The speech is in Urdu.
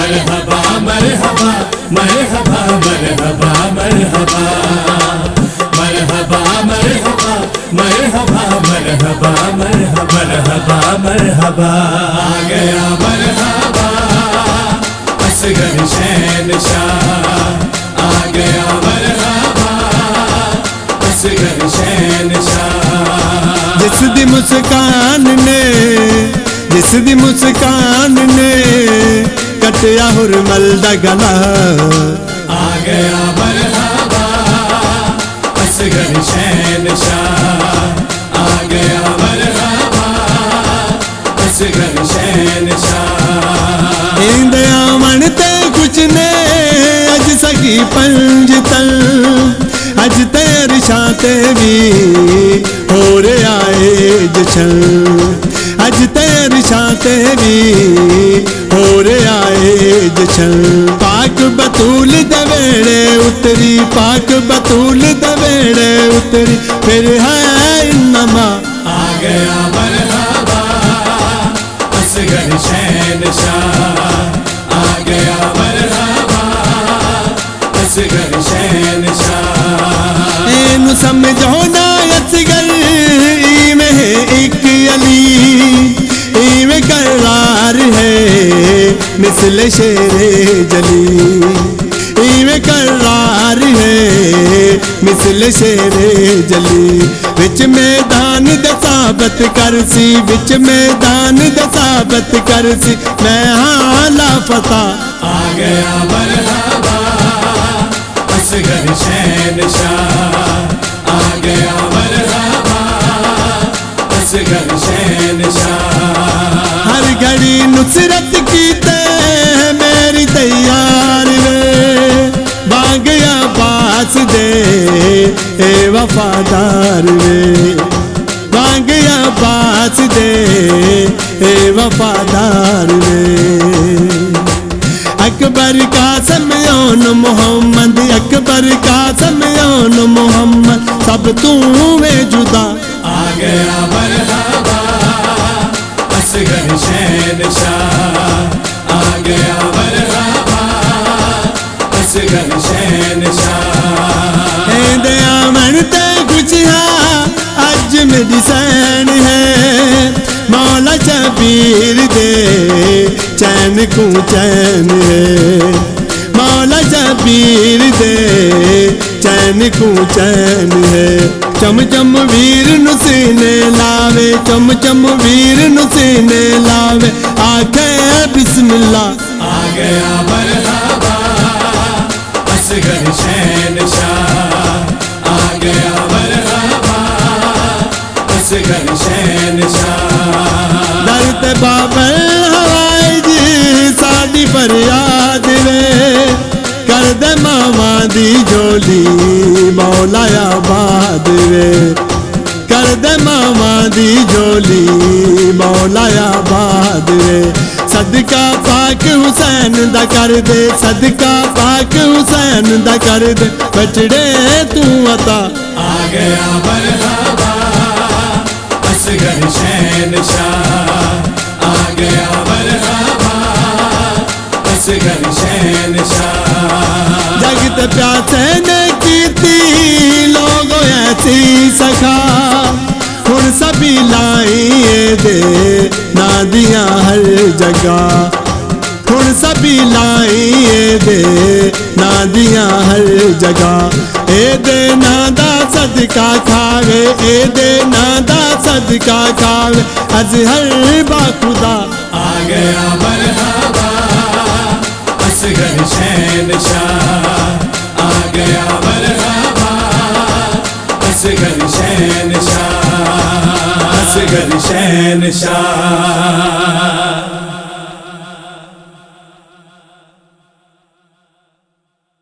مرحبا مرحبا مرحبا مرحبا مرحبا مرحبا مرحبا مرحبا مرحبا مرحبا مرحبا مرحبا آ گیا مرحبا اصغر شہنشاہ آ گیا مرحبا اصغر شہنشاہ جس دی مسکان نے کٹیا حرمل دا گلا آ گیا مرحبا اصغر شہنشاہ آ گیا مرحبا اصغر شہنشاہ ایندے آمن تے کچھ نے اج سکی پنج تل اج تیری شاتے بھی ہو رہے آئے جشن اج تیری شاتے بھی ہو رہے آئے جشن پاک بطول دویڑے اتری پاک بطول دویڑے اتری پھر ہے انما آ گیا مرحبا اصغر شہنشاہ آ گیا مرحبا اصغر شہنشاہ اینو سمجھو نا اصغر ایویں ہے ایک علی ایویں قرار ہے مثل شیر جلی ایویں قرار ہے مثل شیر جلی وچ میدان دا ثابت کرسی وچ میدان دا ثابت کرسی میں ہاں لاپتہ آ گیا مرحبا اصغر شہنشاہ آ گیا مرحبا اصغر شہنشاہ ہر گھڑی نصرت کیتے میری تیار وے باغیا باس دے اے وفادار وے باغیا باس دے اے وفادار وے اکبر قاسم یون محمد اکبر قاسم یون محمد سب تو میں جدا آ گیا مرحبا اصغر شہنشاہ آ گیا مرحبا اصغر شہنشاہ ایندے آمن تے کچھ اج میری سین ہے مولا شبیر دے چین کو چین ہے مولا شبیر دے چین کو چین ہے چم چم ویر نو سینے لاوے چم چم ویر نو سینے لاوے آکھے بسم اللہ آ گیا مرحبا اصغر شہنشاہ آ گیا مرحبا اصغر شہنشاہ درد بابل ہوائی جی ساڈی فریاد وے کر دے ماما دی جولی مولا آباد وے کر دے ماما دی جولی مولا آباد وے صدقہ پاک حسین دا کر دے صدقہ پاک حسین دا کر دے بچڑے تو عطا آ گیا مرحبا اصغر شہنشاہ آ گیا مرحبا اصغر شہنشاہ جگت پیاسے نے کیتی لوگوں ایسی سکھا ہن سبھی لائیں دے نادیاں ہر جگہ ہن سبھی لائیں دے نادیاں ہر جگہ اے دے نادا صدقہ کھاوے اے دے نادا صدقہ کھاوے اظہر با خدا آ گیا مرحبا اصغر شہنشاہ آ گیا مرحبا اصغر شہنشاہ اصغر شہنشاہ